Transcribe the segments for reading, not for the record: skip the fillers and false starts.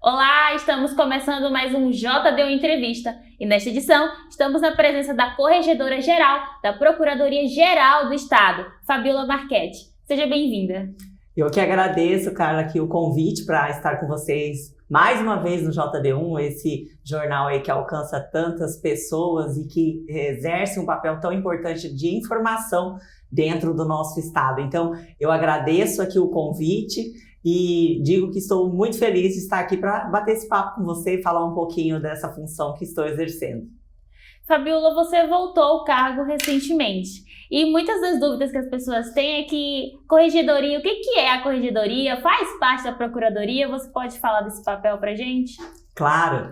Olá, estamos começando mais um JDU Entrevista e nesta edição estamos na presença da Corregedora-Geral da Procuradoria-Geral do Estado, Fabiola Marchetti. Seja bem-vinda. Eu que agradeço, Carla, aqui o convite para estar com vocês mais uma vez no JD1, esse jornal aí que alcança tantas pessoas e que exerce um papel tão importante de informação dentro do nosso estado. Então, eu agradeço aqui o convite e digo que estou muito feliz de estar aqui para bater esse papo com você e falar um pouquinho dessa função que estou exercendo. Fabiola, você voltou ao cargo recentemente e muitas das dúvidas que as pessoas têm é que corregedoria, o que é a corregedoria? Faz parte da procuradoria? Você pode falar desse papel para a gente? Claro,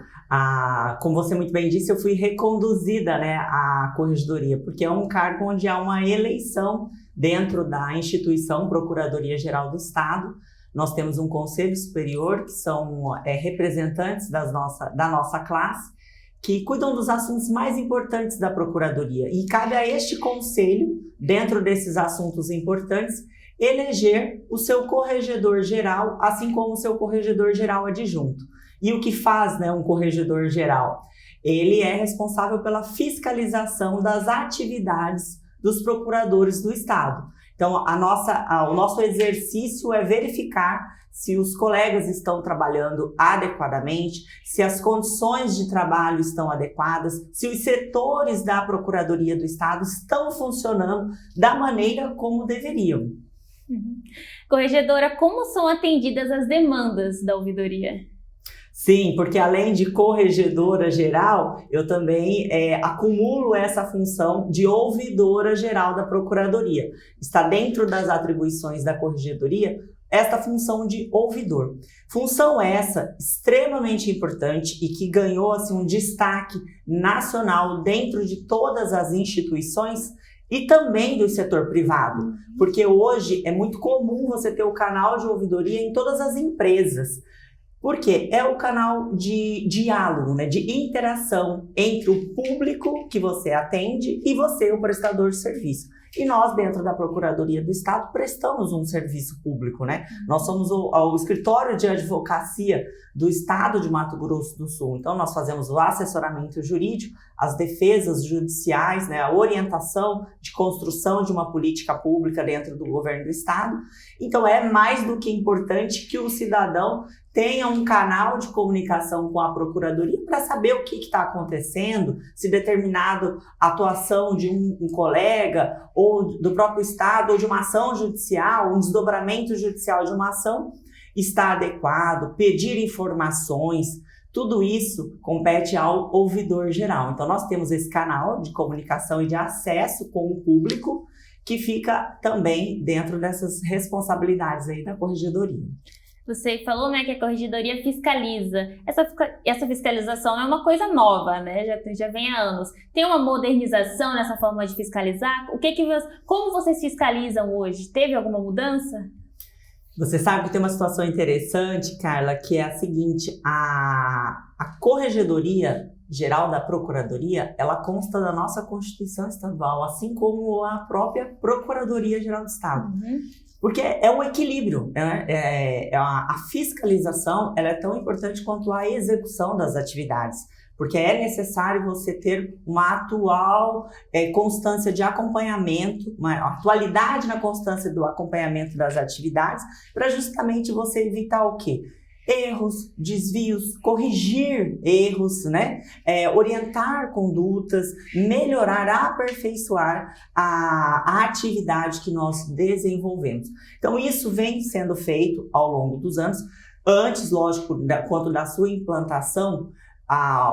como você muito bem disse, eu fui reconduzida, à corregedoria, porque é um cargo onde há uma eleição dentro da instituição Procuradoria-Geral do Estado. Nós temos um conselho superior, que são representantes da nossa classe, que cuidam dos assuntos mais importantes da Procuradoria. E cabe a este conselho, dentro desses assuntos importantes, eleger o seu corregedor-geral, assim como o seu corregedor-geral adjunto. E o que faz, um corregedor-geral? Ele é responsável pela fiscalização das atividades dos procuradores do Estado. Então, o nosso exercício é verificar se os colegas estão trabalhando adequadamente, se as condições de trabalho estão adequadas, se os setores da Procuradoria do Estado estão funcionando da maneira como deveriam. Corregedora, como são atendidas as demandas da ouvidoria? Sim, porque além de corregedora geral, eu também acumulo essa função de ouvidora geral da Procuradoria. Está dentro das atribuições da corregedoria esta função de ouvidor. Função essa extremamente importante e que ganhou um destaque nacional dentro de todas as instituições e também do setor privado, porque hoje é muito comum você ter o canal de ouvidoria em todas as empresas. Porque é o canal de diálogo, de interação entre o público que você atende e você, o prestador de serviço. E nós, dentro da Procuradoria do Estado, prestamos um serviço público, Nós somos o escritório de advocacia do Estado de Mato Grosso do Sul. Então, nós fazemos o assessoramento jurídico, as defesas judiciais, a orientação de construção de uma política pública dentro do governo do Estado. Então, é mais do que importante que o cidadão tenha um canal de comunicação com a Procuradoria para saber o que está acontecendo, se determinada atuação de um colega ou do próprio Estado ou de uma ação judicial, um desdobramento judicial de uma ação está adequado, pedir informações, tudo isso compete ao ouvidor geral. Então nós temos esse canal de comunicação e de acesso com o público que fica também dentro dessas responsabilidades aí da corregedoria. Você falou, que a corregedoria fiscaliza. Essa fiscalização é uma coisa nova, já vem há anos. Tem uma modernização nessa forma de fiscalizar? Como vocês fiscalizam hoje? Teve alguma mudança? Você sabe que tem uma situação interessante, Carla, que é a seguinte: a Corregedoria Geral da Procuradoria, ela consta da nossa Constituição Estadual, assim como a própria Procuradoria Geral do Estado. Porque é um equilíbrio, a fiscalização ela é tão importante quanto a execução das atividades, porque é necessário você ter uma atual constância de acompanhamento, uma atualidade na constância do acompanhamento das atividades, para justamente você evitar o quê? Erros, desvios, corrigir erros, orientar condutas, melhorar, aperfeiçoar a atividade que nós desenvolvemos. Então, isso vem sendo feito ao longo dos anos. Antes, lógico, quanto da sua implantação,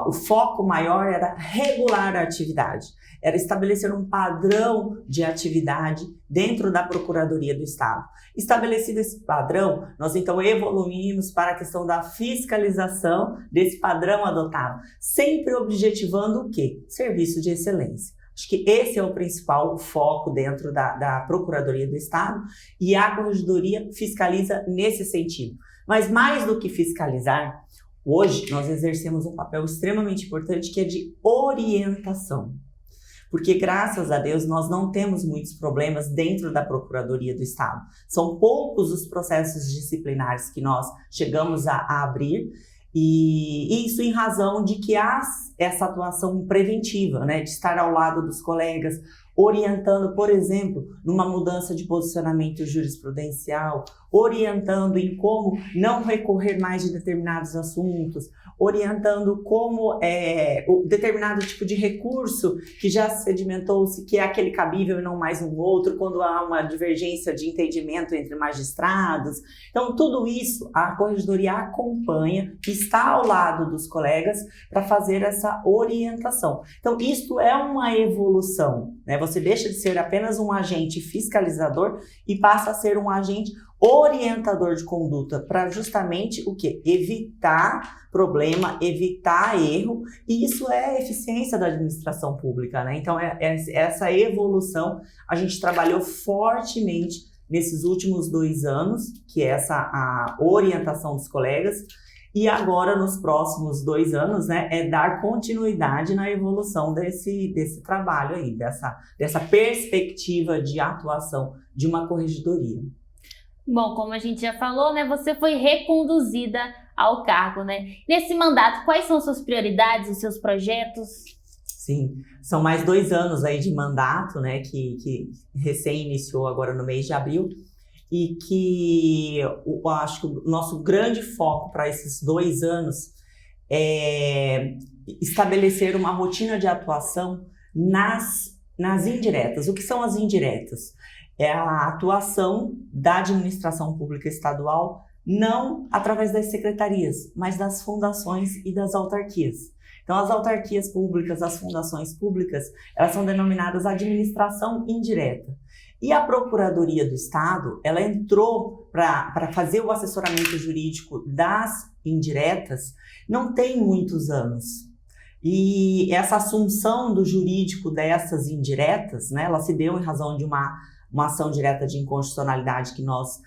o foco maior era regular a atividade, era estabelecer um padrão de atividade dentro da Procuradoria do Estado. Estabelecido esse padrão, nós então evoluímos para a questão da fiscalização desse padrão adotado, sempre objetivando o quê? Serviço de excelência. Acho que esse é o principal foco dentro da Procuradoria do Estado e a Corregedoria fiscaliza nesse sentido. Mas mais do que fiscalizar, hoje nós exercemos um papel extremamente importante que é de orientação. Porque, graças a Deus, nós não temos muitos problemas dentro da Procuradoria do Estado. São poucos os processos disciplinares que nós chegamos a abrir E isso em razão de que há essa atuação preventiva, né, de estar ao lado dos colegas, orientando, por exemplo, numa mudança de posicionamento jurisprudencial, orientando em como não recorrer mais de determinados assuntos, orientando como o determinado tipo de recurso que já sedimentou-se, que é aquele cabível e não mais um outro, quando há uma divergência de entendimento entre magistrados. Então, tudo isso a Corregedoria acompanha, está ao lado dos colegas para fazer essa orientação. Então, isso é uma evolução, né? Você deixa de ser apenas um agente fiscalizador e passa a ser um agente orientador de conduta para justamente o quê? Evitar problema, evitar erro, e isso é a eficiência da administração pública, né? Então, essa evolução a gente trabalhou fortemente nesses últimos 2 anos, que é a orientação dos colegas, e agora nos próximos 2 anos, né, é dar continuidade na evolução desse trabalho aí, dessa perspectiva de atuação de uma corregedoria. Bom, como a gente já falou, né, você foi reconduzida ao cargo, né? Nesse mandato, quais são suas prioridades, os seus projetos? Sim, são mais 2 anos aí de mandato, né, que recém iniciou agora no mês de abril, e que eu acho que o nosso grande foco para esses 2 anos é estabelecer uma rotina de atuação nas indiretas. O que são as indiretas? É a atuação da administração pública estadual, não através das secretarias, mas das fundações e das autarquias. Então, as autarquias públicas, as fundações públicas, elas são denominadas administração indireta. E a Procuradoria do Estado, ela entrou para fazer o assessoramento jurídico das indiretas, não tem muitos anos. E essa assunção do jurídico dessas indiretas, né, ela se deu em razão de uma ação direta de inconstitucionalidade que nós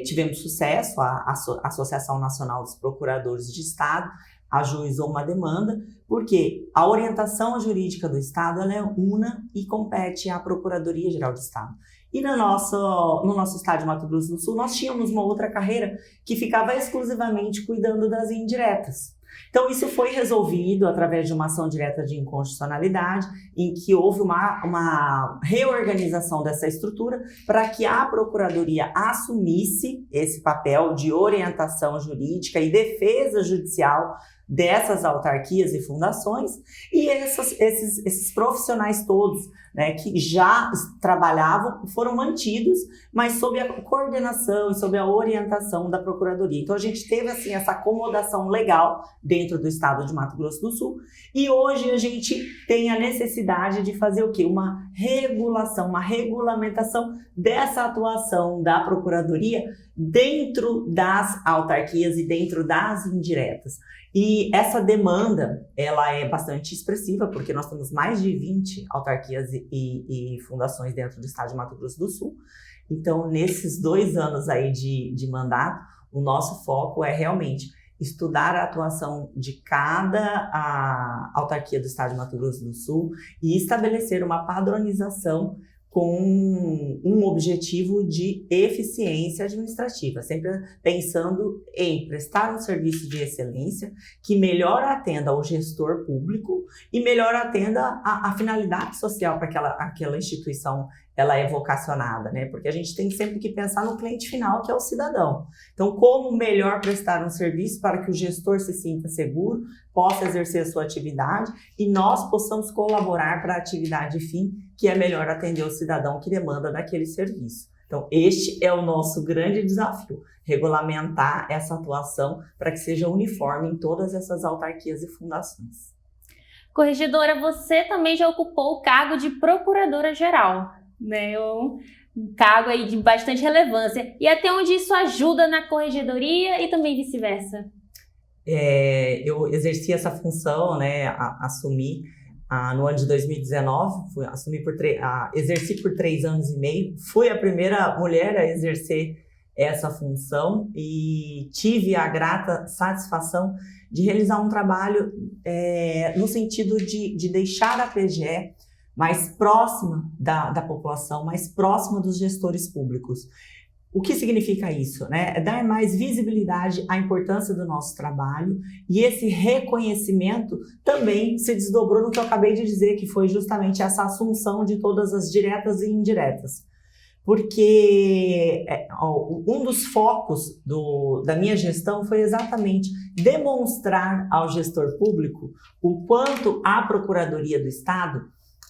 tivemos sucesso, a Associação Nacional dos Procuradores de Estado ajuizou uma demanda, porque a orientação jurídica do Estado ela é una e compete à Procuradoria-Geral do Estado. E no nosso estado de Mato Grosso do Sul, nós tínhamos uma outra carreira que ficava exclusivamente cuidando das indiretas. Então, isso foi resolvido através de uma ação direta de inconstitucionalidade, em que houve uma reorganização dessa estrutura para que a Procuradoria assumisse esse papel de orientação jurídica e defesa judicial dessas autarquias e fundações, e esses profissionais todos, né, que já trabalhavam foram mantidos, mas sob a coordenação e sob a orientação da Procuradoria. Então a gente teve assim essa acomodação legal dentro do estado de Mato Grosso do Sul, e hoje a gente tem a necessidade de fazer o quê? Uma regulação, uma regulamentação dessa atuação da Procuradoria dentro das autarquias e dentro das indiretas. E essa demanda, ela é bastante expressiva, porque nós temos mais de 20 autarquias e fundações dentro do estado de Mato Grosso do Sul. Então, nesses 2 anos aí de mandato, o nosso foco é realmente estudar a atuação de cada autarquia do estado de Mato Grosso do Sul e estabelecer uma padronização com um objetivo de eficiência administrativa, sempre pensando em prestar um serviço de excelência que melhor atenda ao gestor público e melhor atenda a finalidade social para aquela instituição ela é vocacionada, né? Porque a gente tem sempre que pensar no cliente final, que é o cidadão. Então, como melhor prestar um serviço para que o gestor se sinta seguro, possa exercer a sua atividade e nós possamos colaborar para a atividade fim, que é melhor atender o cidadão que demanda daquele serviço. Então, este é o nosso grande desafio, regulamentar essa atuação para que seja uniforme em todas essas autarquias e fundações. Corregedora, você também já ocupou o cargo de Procuradora-Geral, né? Um cargo aí de bastante relevância. E até onde isso ajuda na corregedoria e também vice-versa? Eu exerci essa função, né, assumi no ano de 2019, exerci por 3 anos e meio, fui a primeira mulher a exercer essa função e tive a grata satisfação de realizar um trabalho no sentido de deixar a PGE mais próxima da população, mais próxima dos gestores públicos. O que significa isso, né? É dar mais visibilidade à importância do nosso trabalho, e esse reconhecimento também se desdobrou no que eu acabei de dizer, que foi justamente essa assunção de todas as diretas e indiretas. Porque um dos focos da minha gestão foi exatamente demonstrar ao gestor público o quanto a Procuradoria do Estado,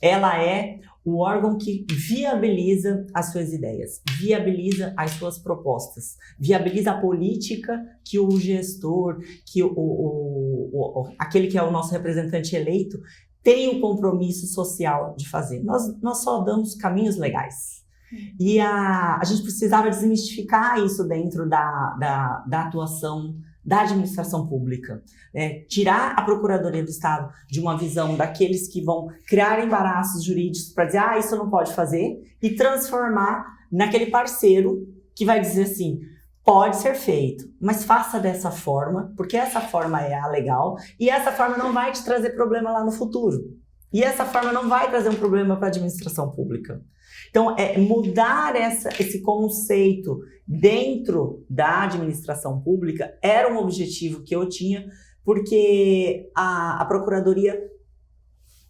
ela é o órgão que viabiliza as suas ideias, viabiliza as suas propostas, viabiliza a política que o gestor, que aquele que é o nosso representante eleito, tem o compromisso social de fazer. Nós só damos caminhos legais. E a gente precisava desmistificar isso dentro da atuação da administração pública, né? Tirar a Procuradoria do Estado de uma visão daqueles que vão criar embaraços jurídicos para dizer, isso não pode fazer, e transformar naquele parceiro que vai dizer assim, pode ser feito, mas faça dessa forma, porque essa forma é a legal, e essa forma não vai te trazer problema lá no futuro. E essa forma não vai trazer um problema para a administração pública. Então, mudar esse conceito dentro da administração pública era um objetivo que eu tinha, porque a Procuradoria,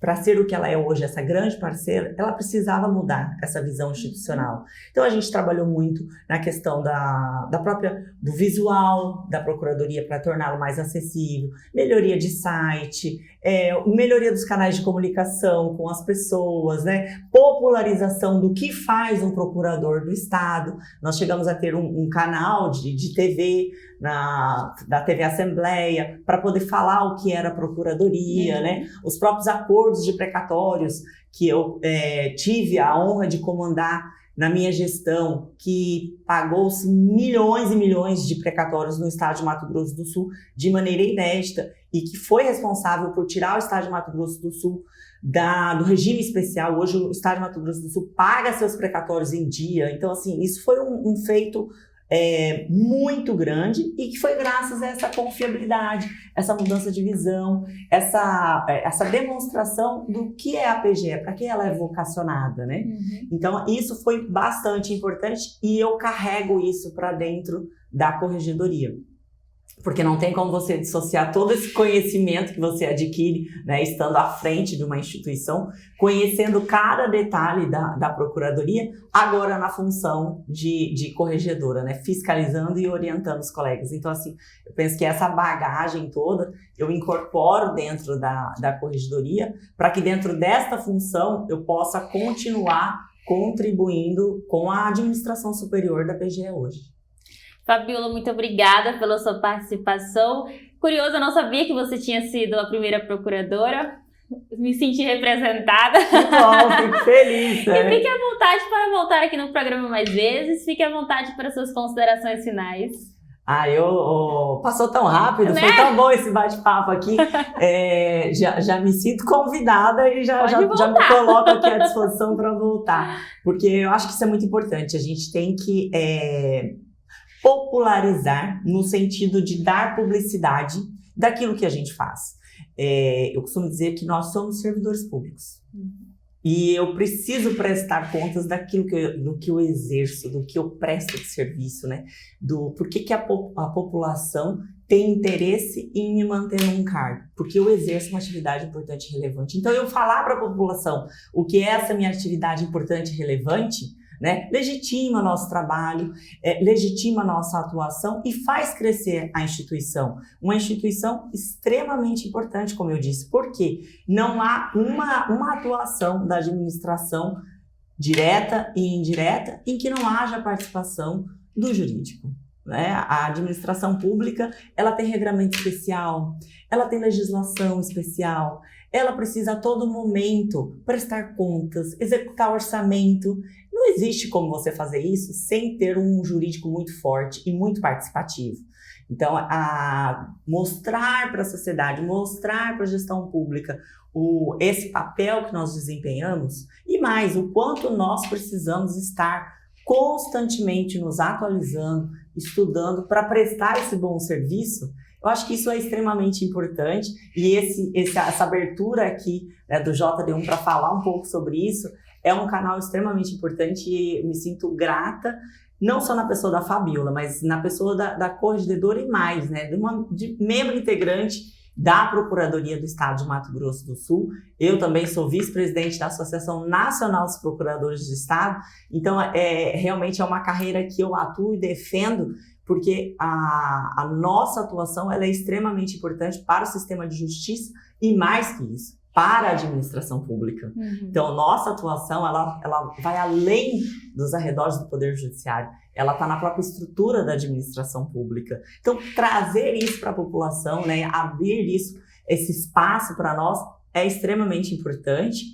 para ser o que ela é hoje, essa grande parceira, ela precisava mudar essa visão institucional. Então, a gente trabalhou muito na questão do visual da Procuradoria para torná-lo mais acessível, melhoria de site, melhoria dos canais de comunicação com as pessoas, né? Popularização do que faz um procurador do Estado. Nós chegamos a ter um canal de TV, da TV Assembleia, para poder falar o que era a Procuradoria, né? Os próprios acordos de precatórios que eu tive a honra de comandar na minha gestão, que pagou-se milhões e milhões de precatórios no estado de Mato Grosso do Sul de maneira inédita, e que foi responsável por tirar o estado de Mato Grosso do Sul do regime especial. Hoje o estado de Mato Grosso do Sul paga seus precatórios em dia. Então, assim, isso foi um feito muito grande, e que foi graças a essa confiabilidade, essa mudança de visão, essa demonstração do que é a PGE, para que ela é vocacionada, né? Uhum. Então, isso foi bastante importante, e eu carrego isso para dentro da corregedoria. Porque não tem como você dissociar todo esse conhecimento que você adquire, né, estando à frente de uma instituição, conhecendo cada detalhe da Procuradoria, agora na função de corregedora, né, fiscalizando e orientando os colegas. Então, assim, eu penso que essa bagagem toda eu incorporo dentro da corregedoria, para que dentro desta função eu possa continuar contribuindo com a administração superior da PGE hoje. Fabiola, muito obrigada pela sua participação. Curioso, eu não sabia que você tinha sido a primeira procuradora. Me senti representada. Que bom, fico feliz. E fique à vontade para voltar aqui no programa mais vezes. Fique à vontade para suas considerações finais. Passou tão rápido, né? Foi tão bom esse bate-papo aqui. Já me sinto convidada e já me coloco aqui à disposição para voltar. Porque eu acho que isso é muito importante. A gente tem que popularizar no sentido de dar publicidade daquilo que a gente faz. Eu costumo dizer que nós somos servidores públicos. E eu preciso prestar contas do que eu exerço, do que eu presto de serviço, né? Por que a população tem interesse em me manter num cargo? Porque eu exerço uma atividade importante e relevante. Então, eu falar para a população o que é essa minha atividade importante e relevante, né, legitima nosso trabalho, legitima nossa atuação e faz crescer a instituição. Uma instituição extremamente importante, como eu disse, porque não há uma atuação da administração direta e indireta em que não haja participação do jurídico, né? A administração pública, ela tem regramento especial, ela tem legislação especial, ela precisa a todo momento prestar contas, executar orçamento. Não existe como você fazer isso sem ter um jurídico muito forte e muito participativo. Então, mostrar para a sociedade, mostrar para a gestão pública esse papel que nós desempenhamos, e mais, o quanto nós precisamos estar constantemente nos atualizando, estudando para prestar esse bom serviço. Eu acho que isso é extremamente importante, e essa abertura aqui, né, do JD1 para falar um pouco sobre isso é um canal extremamente importante, e eu me sinto grata não só na pessoa da Fabiola, mas na pessoa da corregedora e mais, né, de membro integrante da Procuradoria do Estado de Mato Grosso do Sul. Eu também sou vice-presidente da Associação Nacional dos Procuradores do Estado, então realmente é uma carreira que eu atuo e defendo, porque a nossa atuação ela é extremamente importante para o sistema de justiça e mais que isso, para a administração pública. Então, nossa atuação ela vai além dos arredores do Poder Judiciário, ela está na própria estrutura da administração pública. Então, trazer isso para a população, né, abrir esse espaço para nós é extremamente importante,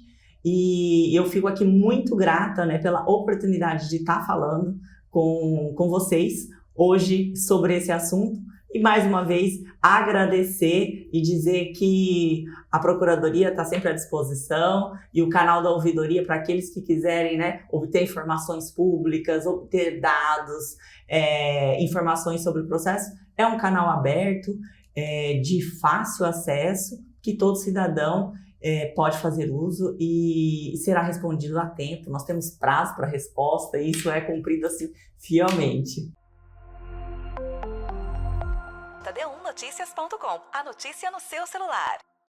e eu fico aqui muito grata, né, pela oportunidade de estar falando com vocês hoje sobre esse assunto. E mais uma vez agradecer e dizer que a Procuradoria está sempre à disposição, e o canal da ouvidoria para aqueles que quiserem, né, obter informações públicas, obter dados, informações sobre o processo, é um canal aberto, de fácil acesso, que todo cidadão pode fazer uso e será respondido a tempo. Nós temos prazo para resposta e isso é cumprido assim fielmente. Tadeu1noticias.com, a notícia no seu celular.